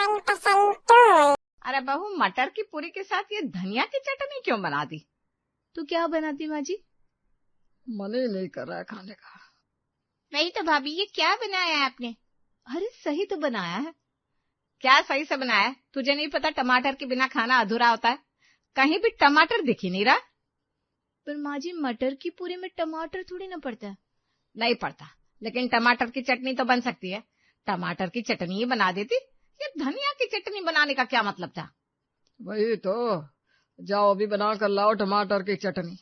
मनपसंद टूल। अरे बहू, मटर की पूरी के साथ ये धनिया की चटनी क्यों बना दी? तो क्या बनाती माँ जी? मन ही नहीं कर रहा है खाने का। नहीं तो भाभी, ये क्या बनाया है आपने? अरे सही तो बनाया है। क्या सही से बनाया है? तुझे नहीं पता टमाटर के बिना खाना अधूरा होता है? कहीं भी टमाटर दिख ही नहीं रहा। पर माँ जी, मटर की पूरी में टमाटर थोड़ी ना पड़ता है। नहीं पड़ता, लेकिन टमाटर की चटनी तो बन सकती है। टमाटर की चटनी ही बना देती। ये धनिया की चटनी बनाने का क्या मतलब था? वही तो, जाओ अभी बना कर लाओ टमाटर की चटनी।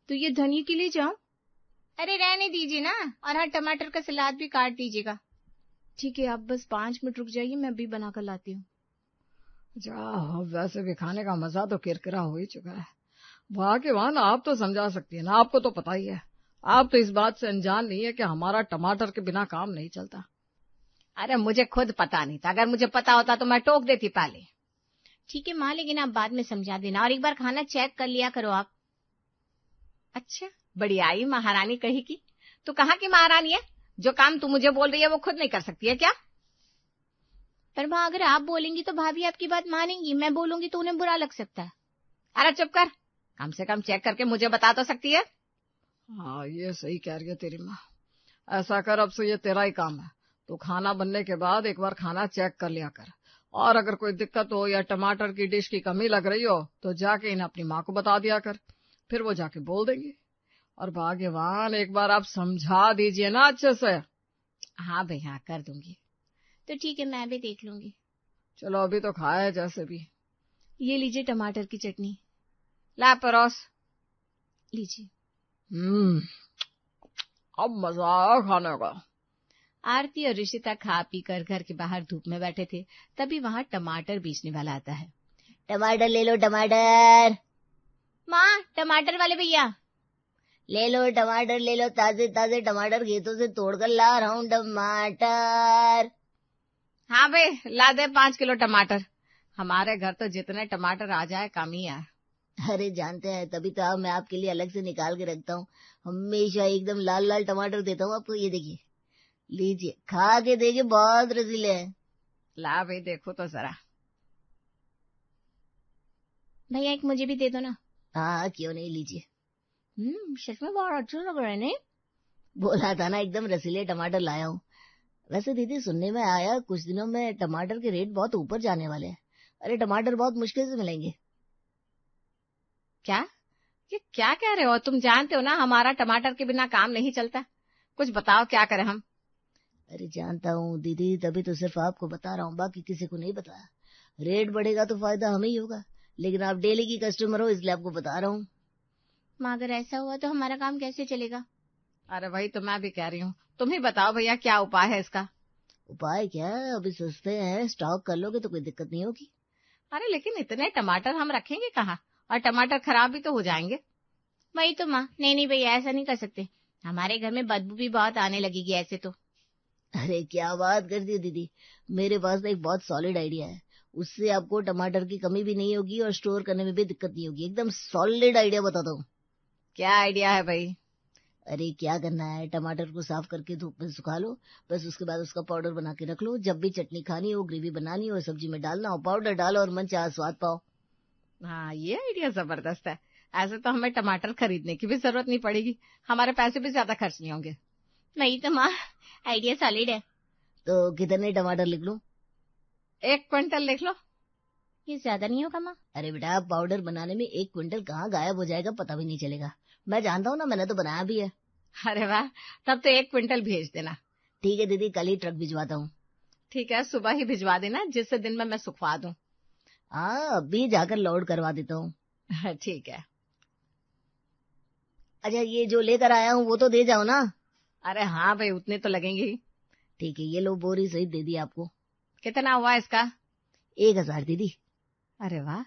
तो ये धनिया के लिए जाऊं? अरे रहने दीजिए ना, और हाँ, टमाटर का सलाद भी काट दीजिएगा। ठीक है, आप बस 5 मिनट रुक जाइए, मैं अभी बना कर लाती हूँ। जाओ, वैसे भी खाने का मजा तो किरकिरा हो ही चुका है। भाग्यवान आप तो समझा सकती है ना, आपको तो पता ही है। आप तो इस बात से अनजान नहीं है कि हमारा टमाटर के बिना काम नहीं चलता। अरे मुझे खुद पता नहीं था, अगर मुझे पता होता तो मैं टोक देती पहले। ठीक है माँ, लेकिन आप बाद में समझा देना, और एक बार खाना चेक कर लिया करो आप। अच्छा, बड़ी आई महारानी कही की। तू कहाँ की महारानी है? जो काम तू मुझे बोल रही है वो खुद नहीं कर सकती है क्या? पर माँ, अगर आप बोलेंगी तो भाभी आपकी बात मानेंगी, मैं बोलूंगी तो उन्हें बुरा लग सकता है। अरे चुप कर, कम से कम चेक करके मुझे बता तो सकती है। हाँ, ये सही कह रही है तेरी माँ। ऐसा कर, अब से ये तेरा ही काम है। तो खाना बनने के बाद एक बार खाना चेक कर लिया कर, और अगर कोई दिक्कत हो या टमाटर की डिश की कमी लग रही हो तो जाके इन्हें अपनी माँ को बता दिया कर, फिर वो जाके बोल देंगी। और भाग्यवान, एक बार आप समझा दीजिए ना अच्छे से। हाँ भाई हाँ, कर दूंगी। तो ठीक है, मैं भी देख लूंगी। चलो अभी तो खाए जैसे भी। ये लीजिए टमाटर की चटनी। ला परोस। लीजिए। अब मजा आया खाने का। आरती और ऋषिता खा पी कर घर के बाहर धूप में बैठे थे, तभी वहां टमाटर बेचने वाला आता है। टमाटर ले लो, टमाटर। माँ, टमाटर वाले भैया। ले लो टमाटर, ले लो, ताजे ताजे टमाटर खेतों से तोड़कर ला रहा हूँ टमाटर। हाँ भाई, ला दे 5 किलो टमाटर। हमारे घर तो जितने टमाटर आ जाए कम ही है। अरे जानते हैं, तभी तो मैं आपके लिए अलग से निकाल के रखता हूँ। हमेशा एकदम लाल लाल टमाटर देता हूँ आपको। ये देखिए, लीजिए, खा के देखिए, बहुत रसीले हैं। ला भाई, देखो तो जरा। भैया एक मुझे भी दे दो ना। हाँ, क्यों नहीं, लीजिए। सच में बहुत अच्छा लग रहा है नहीं? बोला था ना, एकदम रसीले टमाटर लाया हूँ। वैसे दीदी, सुनने में आया कुछ दिनों में टमाटर के रेट बहुत ऊपर जाने वाले हैं। अरे टमाटर बहुत मुश्किल से मिलेंगे। क्या? ये क्या कह रहे हो? तुम जानते हो ना हमारा टमाटर के बिना काम नहीं चलता। कुछ बताओ, क्या करें हम? अरे जानता हूँ दीदी, तभी तो सिर्फ आपको बता रहा हूँ, बाकी किसी को नहीं बताया। रेट बढ़ेगा तो फायदा हमें ही होगा, लेकिन आप डेली की कस्टमर हो इसलिए आपको बता रहा हूँ। माँ, अगर ऐसा हुआ तो हमारा काम कैसे चलेगा? अरे वही तो मैं भी कह रही हूँ, तुम ही बताओ भैया, क्या उपाय है इसका? उपाय क्या है, अभी सस्ते हैं, स्टॉक कर लोगे तो कोई दिक्कत नहीं होगी। अरे लेकिन इतने टमाटर हम रखेंगे कहाँ, और टमाटर खराब भी तो हो जाएंगे। वही तो माँ। नहीं भैया, ऐसा नहीं कर सकते, हमारे घर में बदबू भी बहुत आने लगेगी ऐसे तो। अरे क्या बात करती हो दीदी, मेरे पास एक बहुत सॉलिड आइडिया है। उससे आपको टमाटर की कमी भी नहीं होगी और स्टोर करने में भी दिक्कत नहीं होगी। एकदम सॉलिड आइडिया बताता हूँ। क्या आइडिया है भाई? अरे क्या करना है, टमाटर को साफ करके धूप में सुखा लो, बस उसके बाद उसका पाउडर बना के रख लो। जब भी चटनी खानी हो, ग्रेवी बनानी हो, सब्जी में डालना हो, पाउडर डालो और मन चाहा स्वाद पाओ। हाँ, ये आइडिया जबरदस्त है। ऐसे तो हमें टमाटर खरीदने की भी जरूरत नहीं पड़ेगी, हमारे पैसे भी ज्यादा खर्च नहीं होंगे। वही तो माँ, आइडिया सॉलिड है। तो कितने टमाटर लिख लूं? 1 क्विंटल लिख लो। ये ज्यादा नहीं होगा माँ? अरे बेटा, पाउडर बनाने में 1 क्विंटल कहाँ गायब हो जाएगा पता भी नहीं चलेगा। मैं जानता हूँ ना, मैंने तो बनाया भी है। अरे वाह, तब तो 1 क्विंटल भेज देना। ठीक है दीदी, कल ही ट्रक भिजवाता हूँ। ठीक है, सुबह ही भिजवा देना, जिससे दिन में मैं सुखवा दूं। हाँ, अभी जाकर लोड करवा देता हूँ। ठीक है। अच्छा, ये जो लेकर आया हूँ वो तो दे जाओ ना। अरे हाँ भाई, उतने तो लगेंगे ही। ठीक है, ये लो, बोरी सहित दे दी आपको। कितना हुआ इसका? 1000 दीदी। अरे वाह,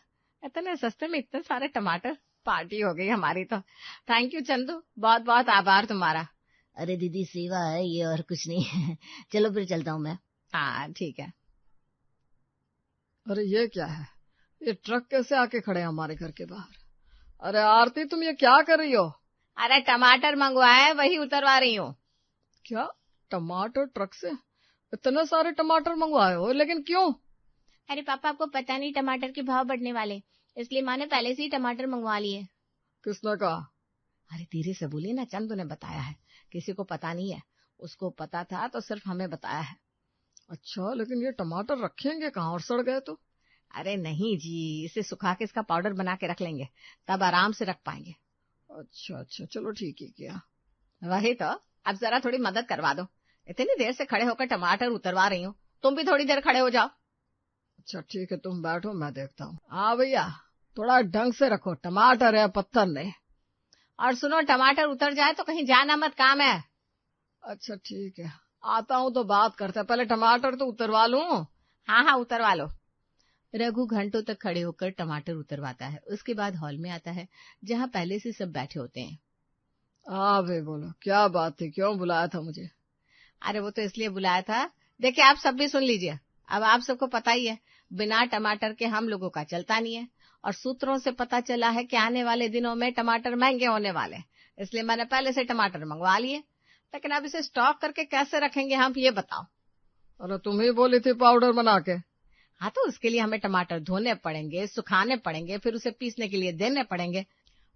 इतने सस्ते में इतने सारे टमाटर, पार्टी हो गई हमारी तो। थैंक यू चंदू, बहुत बहुत आभार तुम्हारा। अरे दीदी, सेवा है ये, और कुछ नहीं है। चलो फिर चलता हूँ मैं। हाँ ठीक है। अरे ये क्या है, ये ट्रक कैसे आके खड़े हैं हमारे घर के बाहर? अरे आरती, तुम ये क्या कर रही हो? अरे टमाटर मंगवाए, वही उतरवा रही हूँ। क्या, टमाटर ट्रक से? इतने सारे टमाटर मंगवाए हो, लेकिन क्यों? अरे पापा, आपको पता नहीं टमाटर के भाव बढ़ने वाले, इसलिए माँ ने पहले से ही टमाटर मंगवा लिए। किसने कहा? अरे धीरे से बोलिए ना, चंदू ने बताया है, किसी को पता नहीं है, उसको पता था तो सिर्फ हमें बताया है। अच्छा, लेकिन ये टमाटर रखेंगे कहाँ और सड़ गए तो? अरे नहीं जी, इसे सुखा के इसका पाउडर बना के रख लेंगे, तब आराम से रख पाएंगे। अच्छा अच्छा, चलो ठीक ही किया। वही तो, अब जरा थोड़ी मदद करवा दो, इतनी देर से खड़े होकर टमाटर उतरवा रही हूँ, तुम भी थोड़ी देर खड़े हो जाओ। अच्छा ठीक है, तुम बैठो, मैं देखता हूँ। हाँ भैया, थोड़ा ढंग से रखो, टमाटर है, पत्थर नहीं। और सुनो, टमाटर उतर जाए तो कहीं जाना मत, काम है। अच्छा ठीक है, आता हूँ तो बात करते हैं, पहले टमाटर तो उतरवा लूं। हाँ हाँ, उतरवा लो। रघु घंटों तक खड़े होकर टमाटर उतरवाता है। उसके बाद हॉल में आता है, जहाँ पहले से सब बैठे होते हैं। हाँ भाई बोलो, क्या बात थी, क्यों बुलाया था मुझे? अरे वो तो इसलिए बुलाया था, देखिए आप सब भी सुन लीजिए। अब आप सबको पता ही है, बिना टमाटर के हम लोगों का चलता नहीं है, और सूत्रों से पता चला है कि आने वाले दिनों में टमाटर महंगे होने वाले, इसलिए मैंने पहले से टमाटर मंगवा लिए। लेकिन अब इसे स्टॉक करके कैसे रखेंगे हम, ये बताओ। अरे तुम ही बोली थी पाउडर बना के। हाँ, तो उसके लिए हमें टमाटर धोने पड़ेंगे, सुखाने पड़ेंगे, फिर उसे पीसने के लिए देने पड़ेंगे,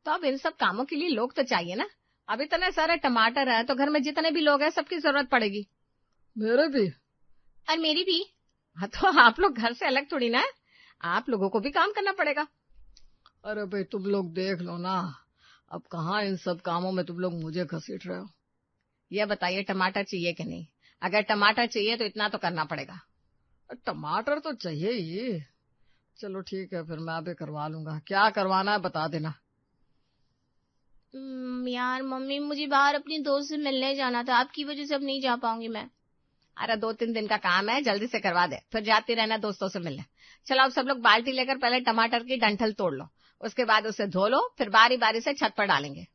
तो अब इन सब कामों के लिए लोग तो चाहिए ना। अब इतने सारे टमाटर है तो घर में जितने भी लोग हैं सबकी जरूरत पड़ेगी। मेरे भी? और मेरी भी। हाँ, तो आप लोग घर से अलग थोड़ी ना है, आप लोगों को भी काम करना पड़ेगा। अरे भाई तुम लोग देख लो ना, अब कहाँ इन सब कामों में तुम लोग मुझे घसीट रहे हो। ये बताइए, टमाटर चाहिए कि नहीं? अगर टमाटर चाहिए तो इतना तो करना पड़ेगा। टमाटर तो चाहिए ही। चलो ठीक है, फिर मैं भी करवा लूंगा। क्या करवाना है बता देना। यार मम्मी, मुझे बाहर अपनी दोस्त से मिलने जाना था, आपकी वजह से अब नहीं जा पाऊंगी मैं। अरे 2-3 दिन का काम है, जल्दी से करवा दे, फिर जाती रहना दोस्तों से मिलने। चलो अब सब लोग बाल्टी लेकर पहले टमाटर की डंठल तोड़ लो, उसके बाद उसे धो लो, फिर बारी बारी से छत पर डालेंगे।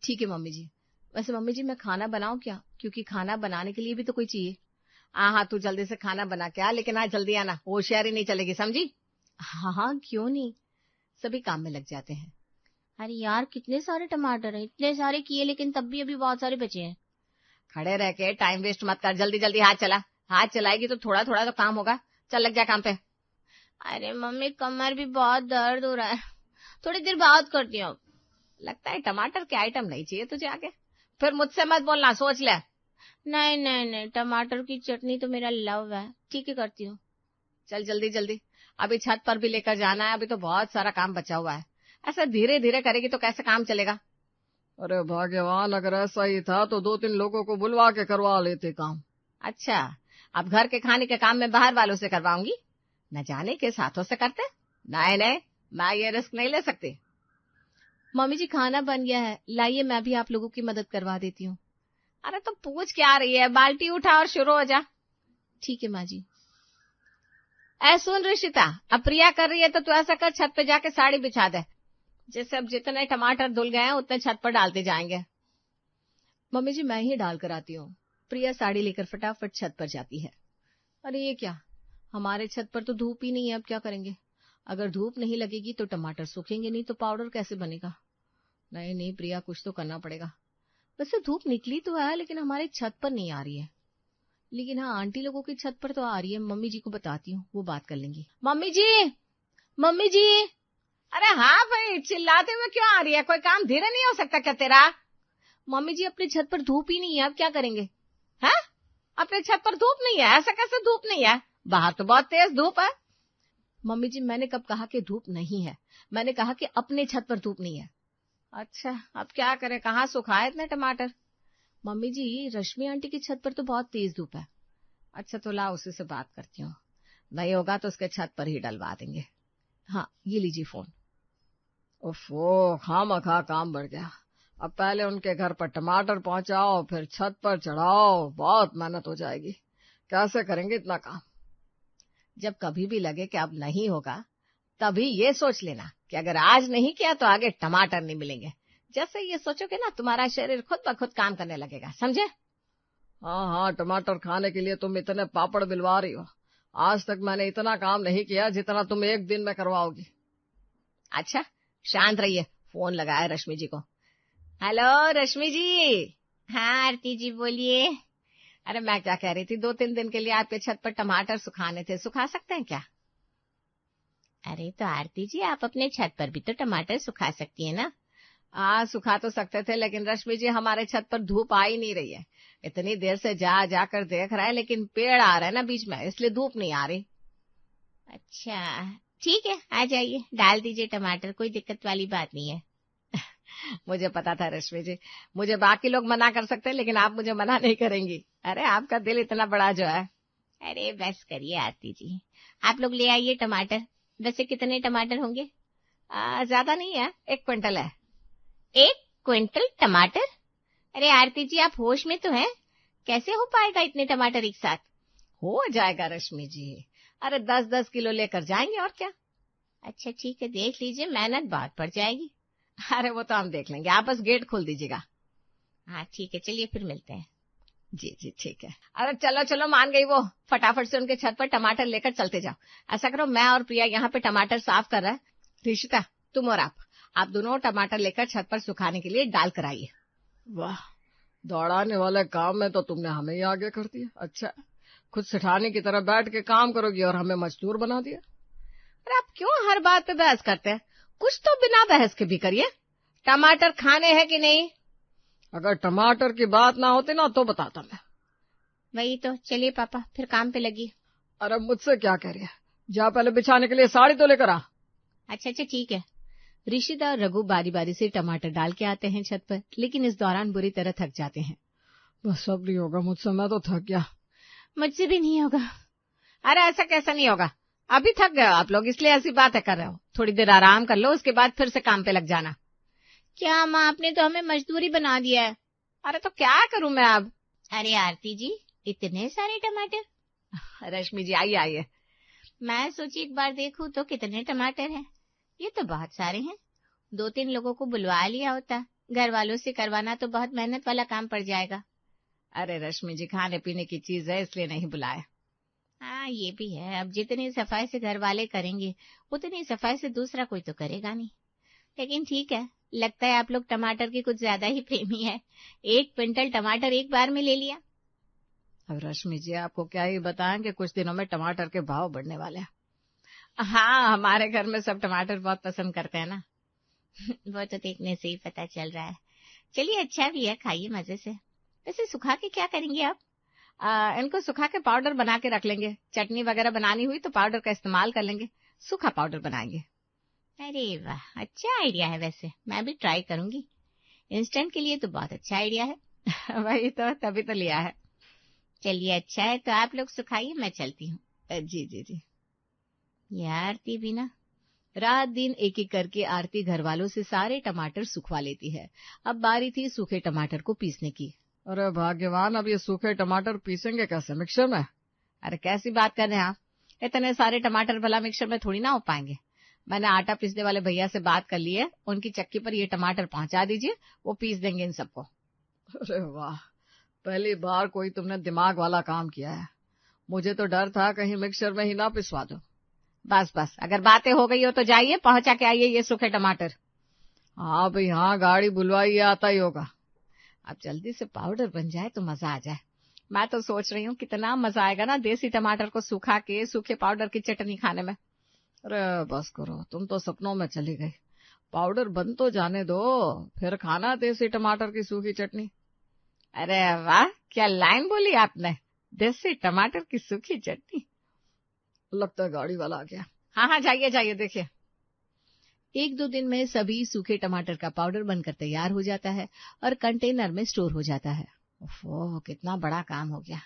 ठीक है मम्मी जी। वैसे मम्मी जी, मैं खाना बनाऊं क्या? क्योंकि खाना बनाने के लिए भी तो कोई चाहिए। हाँ, तू जल्दी से खाना बना के आ, लेकिन हाँ जल्दी आना, होशियारी नहीं चलेगी, समझी? हाँ हाँ, क्यों नहीं। सभी काम में लग जाते हैं। अरे यार, कितने सारे टमाटर हैं, इतने सारे किए लेकिन तब भी अभी बहुत सारे बचे हैं। खड़े रह के टाइम वेस्ट मत कर, जल्दी जल्दी हाथ चला। हाथ चलाएगी तो थोड़ा थोड़ा तो काम होगा। चल लग जा काम पे। अरे मम्मी, कमर भी बहुत दर्द हो रहा है, थोड़ी देर बाद करती हूँ। लगता है टमाटर के आइटम नहीं चाहिए तुझे आगे, फिर मुझसे मत बोलना, सोच ले। नहीं नहीं नहीं, टमाटर की चटनी तो मेरा लव है। ठीक है, करती हूँ। चल जल्दी जल्दी, अभी छत पर भी लेकर जाना है, अभी तो बहुत सारा काम बचा हुआ है। ऐसा धीरे धीरे करेगी तो कैसे काम चलेगा? अरे भाग्यवान, अगर ऐसा ही था तो 2-3 लोगों को बुलवा के करवा लेते काम। अच्छा, अब घर के खाने के काम में बाहर वालों से करवाऊंगी, न जाने किस हाथों से करते। नहीं नहीं, मैं ये रिस्क नहीं ले सकती। मम्मी जी, खाना बन गया है, लाइए मैं भी आप लोगों की मदद करवा देती हूँ। अरे तो पूछ क्या रही है, बाल्टी उठा और शुरू हो जा। ठीक है माँ जी। ऐ सुन ऋषिता, अब प्रिया कर रही है तो तू ऐसा कर, छत पे जाके साड़ी बिछा दे, जैसे अब जितने टमाटर धुल गए हैं उतने छत पर डालते जाएंगे। मम्मी जी, मैं ही डाल कर आती हूँ। प्रिया साड़ी लेकर फटाफट छत पर जाती है। अरे ये क्या, हमारे छत पर तो धूप ही नहीं है, अब क्या करेंगे? अगर धूप नहीं लगेगी तो टमाटर सूखेंगे नहीं, तो पाउडर कैसे बनेगा? नहीं नहीं प्रिया, कुछ तो करना पड़ेगा। वैसे धूप निकली तो है, लेकिन हमारे छत पर नहीं आ रही है। लेकिन हाँ, आंटी लोगों की छत पर तो आ रही है। मम्मी जी को बताती हूँ, वो बात कर लेंगी। मम्मी जी, मम्मी जी। अरे हाँ भाई, चिल्लाते हुए क्यों आ रही है? कोई काम धीरे नहीं हो सकता क्या तेरा? मम्मी जी, अपनी छत पर धूप ही नहीं है, अब क्या करेंगे? हैं? अपने छत पर धूप नहीं है? ऐसा कैसे धूप नहीं है? बाहर तो बहुत तेज धूप है। मम्मी जी, मैंने कब कहा कि धूप नहीं है? मैंने कहा कि अपने छत पर धूप नहीं है। अच्छा, अब क्या करें, कहाँ सुखाए इतने टमाटर? मम्मी जी, रश्मि आंटी की छत पर तो बहुत तेज धूप है। अच्छा, तो ला उसी से बात करती हूँ, नहीं होगा तो उसके छत पर ही डलवा देंगे। हाँ, ये लीजिए फोन। ओफो, खामखा काम बढ़ गया। अब पहले उनके घर पर टमाटर पहुंचाओ, फिर छत पर चढ़ाओ, बहुत मेहनत हो जाएगी। कैसे करेंगे इतना काम? जब कभी भी लगे कि अब नहीं होगा, तभी ये सोच लेना कि अगर आज नहीं किया तो आगे टमाटर नहीं मिलेंगे। जैसे ये सोचोगे ना, तुम्हारा शरीर खुद ब खुद काम करने लगेगा, समझे? हाँ हाँ, टमाटर खाने के लिए तुम इतने पापड़ बिलवा रही हो। आज तक मैंने इतना काम नहीं किया जितना तुम एक दिन में करवाओगी। अच्छा, शांत रहिए, फोन लगाया रश्मि जी को। हेलो रश्मि जी। हाँ आरती जी, बोलिए। अरे मैं क्या कह रही थी, 2-3 दिन के लिए आपके छत पर टमाटर सुखाने थे, सुखा सकते हैं क्या? अरे तो आरती जी, आप अपने छत पर भी तो टमाटर सुखा सकती है ना। हाँ, सुखा तो सकते थे, लेकिन रश्मि जी हमारे छत पर धूप आ ही नहीं रही है। इतनी देर से जाकर देख रहा है, लेकिन पेड़ आ रहा है ना बीच में, इसलिए धूप नहीं आ रही। अच्छा ठीक है, आ जाइए, डाल दीजिए टमाटर, कोई दिक्कत वाली बात नहीं है। मुझे पता था रश्मि जी, मुझे बाकी लोग मना कर सकते हैं, लेकिन आप मुझे मना नहीं करेंगी। अरे आपका दिल इतना बड़ा जो है। अरे बस करिए आरती जी, आप लोग ले आइए टमाटर। वैसे कितने टमाटर होंगे? ज्यादा नहीं है, 1 क्विंटल है। 1 क्विंटल टमाटर? अरे आरती जी, आप होश में तो हैं? कैसे हो पाएगा इतने टमाटर एक साथ? हो जाएगा रश्मि जी, अरे 10-10 किलो लेकर जाएंगे और क्या। अच्छा ठीक है, देख लीजिए, मेहनत बहुत पड़ जाएगी। अरे वो तो हम देख लेंगे, आप बस गेट खोल दीजिएगा। हाँ ठीक है, चलिए फिर मिलते हैं। जी ठीक है। अरे चलो चलो, मान गई वो, फटाफट से उनके छत पर टमाटर लेकर चलते जाओ। ऐसा करो, मैं और प्रिया यहाँ पे टमाटर साफ कर रहा है, रिशिता तुम और आप दोनों टमाटर लेकर छत पर सुखाने के लिए डाल कर आइए। वाह, दौड़ाने वाले काम में तो तुमने हमें ही आगे कर दिया। अच्छा, खुद सिठाने की तरह बैठ के काम करोगी और हमें मजदूर बना दिया। अरे आप क्यों हर बात पे बहस करते हैं? कुछ तो बिना बहस के भी करिए। टमाटर खाने हैं कि नहीं? अगर टमाटर की बात ना होती ना तो बताता मैं। वही तो, चलिए पापा फिर काम पे लगी। अरे मुझसे क्या कह रही है, जा पहले बिछाने के लिए साड़ी तो लेकर आ। अच्छा ठीक है। ऋषिता और रघु बारी बारी से टमाटर डाल के आते हैं छत पर, लेकिन इस दौरान बुरी तरह थक जाते हैं। बस अब नहीं होगा मुझसे, मैं तो थक गया। मुझसे भी नहीं होगा। अरे ऐसा कैसा नहीं होगा, अभी थक गए आप लोग, इसलिए ऐसी बातें कर रहे हो। थोड़ी देर आराम कर लो, उसके बाद फिर से काम पे लग जाना। क्या माँ, आपने तो हमें मजदूरी बना दिया है। अरे तो क्या करूं मैं अब? अरे आरती जी, इतने सारे टमाटर? रश्मि जी आइए। मैं सोची एक बार देखूं तो कितने टमाटर हैं। ये तो बहुत सारे हैं। 2-3 लोगों को बुलवा लिया होता, घर वालों से करवाना तो बहुत मेहनत वाला काम पड़ जाएगा। अरे रश्मि जी, खाने पीने की चीज है, इसलिए नहीं बुलाया। हाँ ये भी है, अब जितनी सफाई से घर वाले करेंगे उतनी सफाई से दूसरा कोई तो करेगा नहीं। लेकिन ठीक है, लगता है आप लोग टमाटर के कुछ ज्यादा ही प्रेमी है। 1 क्विंटल टमाटर एक बार में ले लिया। अब रश्मि जी आपको क्या ही बताएं कि कुछ दिनों में टमाटर के भाव बढ़ने वाले हैं। हाँ, हमारे घर में सब टमाटर बहुत पसंद करते हैं ना। वो तो देखने से ही पता चल रहा है। चलिए अच्छा भी है, खाइए मजे से। वैसे सुखा के क्या करेंगे आप? इनको सुखा के पाउडर बना के रख लेंगे, चटनी वगैरह बनानी हुई तो पाउडर का इस्तेमाल कर लेंगे, सूखा पाउडर बनाएंगे। अरे वाह, अच्छा आइडिया है, वैसे मैं भी ट्राई करूंगी। इंस्टेंट के लिए तो बहुत अच्छा आइडिया है। वही तो, तभी तो लिया है। चलिए अच्छा है, तो आप लोग सुखाइए, मैं चलती हूँ। जी। यार आरती भी ना, रात दिन एक एक करके आरती घर वालों से सारे टमाटर सुखवा लेती है। अब बारी थी सूखे टमाटर को पीसने की। अरे भाग्यवान, अब ये सूखे टमाटर पीसेंगे कैसे, मिक्सर में? अरे कैसी बात कर रहे हैं आप, इतने सारे टमाटर भला मिक्सर में थोड़ी ना हो पाएंगे। मैंने आटा पीसने वाले भैया से बात कर ली है, उनकी चक्की पर ये टमाटर पहुंचा दीजिए, वो पीस देंगे इन सबको। अरे वाह, पहली बार कोई तुमने दिमाग वाला काम किया है। मुझे तो डर था कहीं मिक्सर में ही ना पिसवा दो। बस, अगर बातें हो गई हो तो जाइए, पहुंचा के आइए ये सूखे टमाटर। हाँ भाई हाँ, गाड़ी बुलवाई आता ही होगा। अब जल्दी से पाउडर बन जाए तो मजा आ जाए। मैं तो सोच रही हूँ कितना मजा आएगा ना देसी टमाटर को सुखा के सूखे पाउडर की चटनी खाने में। अरे बस करो, तुम तो सपनों में चली गई। पाउडर बन तो जाने दो, फिर खाना देसी टमाटर की सूखी चटनी। अरे वाह, क्या लाइन बोली आपने, देसी टमाटर की सूखी चटनी। लगता है गाड़ी वाला आ गया। हाँ जाइए देखिए। 1-2 दिन में सभी सूखे टमाटर का पाउडर बनकर तैयार हो जाता है और कंटेनर में स्टोर हो जाता है। ओह, कितना बड़ा काम हो गया।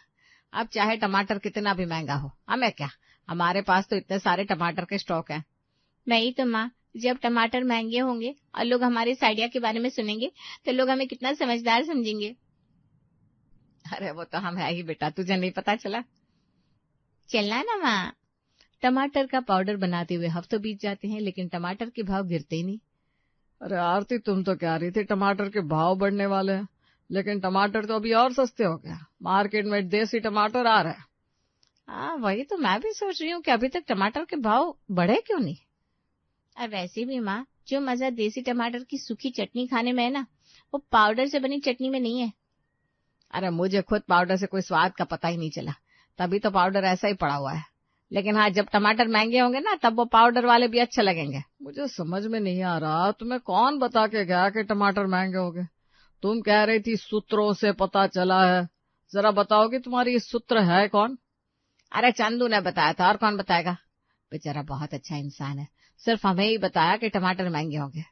अब चाहे टमाटर कितना भी महंगा हो, हमें क्या, हमारे पास तो इतने सारे टमाटर के स्टॉक हैं। नहीं तो माँ, जब टमाटर महंगे होंगे और लोग हमारे इस आइडिया के बारे में सुनेंगे तो लोग हमें कितना समझदार समझेंगे। अरे वो तो हम है ही बेटा, तुझे नहीं पता चला? चलना ना माँ। टमाटर का पाउडर बनाते हुए हफ्तों बीत जाते हैं, लेकिन टमाटर के भाव गिरते ही नहीं। अरे आरती, तुम तो कह रही थी टमाटर के भाव बढ़ने वाले हैं, लेकिन टमाटर तो अभी और सस्ते हो गया। मार्केट में देसी टमाटर आ रहा है। हाँ वही तो मैं भी सोच रही हूँ कि अभी तक टमाटर के भाव बढ़े क्यों नहीं। और वैसे भी माँ, जो मजा देसी टमाटर की सूखी चटनी खाने में है ना, वो पाउडर से बनी चटनी में नहीं है। अरे मुझे खुद पाउडर से कोई स्वाद का पता ही नहीं चला, तभी तो पाउडर ऐसा ही पड़ा हुआ है। लेकिन हाँ, जब टमाटर महंगे होंगे ना, तब वो पाउडर वाले भी अच्छे लगेंगे। मुझे समझ में नहीं आ रहा, तुम्हें कौन बता के गया कि टमाटर महंगे हो गए? तुम कह रही थी सूत्रों से पता चला है, जरा बताओगी तुम्हारी ये सूत्र है कौन? अरे चंदू ने बताया था, और कौन बताएगा? बेचारा बहुत अच्छा इंसान है, सिर्फ हमें ही बताया कि टमाटर महंगे होंगे।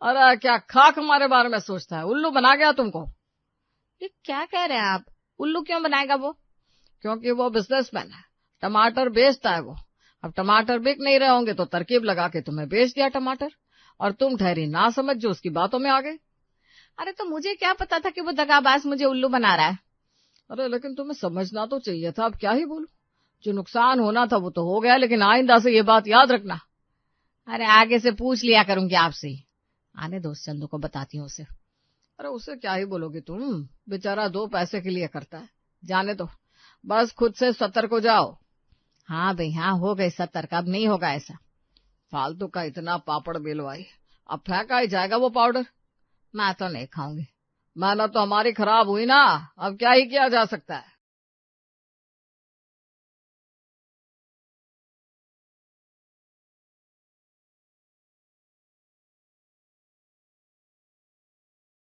अरे क्या खाक हमारे बारे में सोचता है, उल्लू बना गया तुमको? ये क्या कह रहे हैं आप? उल्लू क्यों बनाएगा वो? क्योंकि वो बिजनेसमैन है, टमाटर बेचता है वो। अब टमाटर बिक नहीं रहे होंगे तो तरकीब लगा के तुम्हें बेच दिया टमाटर, और तुम ठहरी ना समझ जो उसकी बातों में आ गए। अरे तो मुझे क्या पता था कि वो दगाबाज मुझे उल्लू बना रहा है। अरे लेकिन तुम्हें समझना तो चाहिए था, अब क्या ही बोलूं। जो नुकसान होना था वो तो हो गया, लेकिन आइंदा से ये बात याद रखना। अरे आगे से पूछ लिया करूंगी आपसे ही। आने दो, चंदू को बताती हूँ उसे। अरे उसे क्या ही बोलोगी तुम, बेचारा 2 पैसे के लिए करता है। जाने दो, बस खुद से सतर्क हो जाओ। हाँ भाई हाँ, हो गए सतर्क, अब नहीं होगा ऐसा। फालतू का इतना पापड़ बेलवाई, अब फेंका ही जाएगा वो पाउडर। मैं तो नहीं खाऊंगी। मेहनत तो हमारी खराब हुई ना, अब क्या ही किया जा सकता है।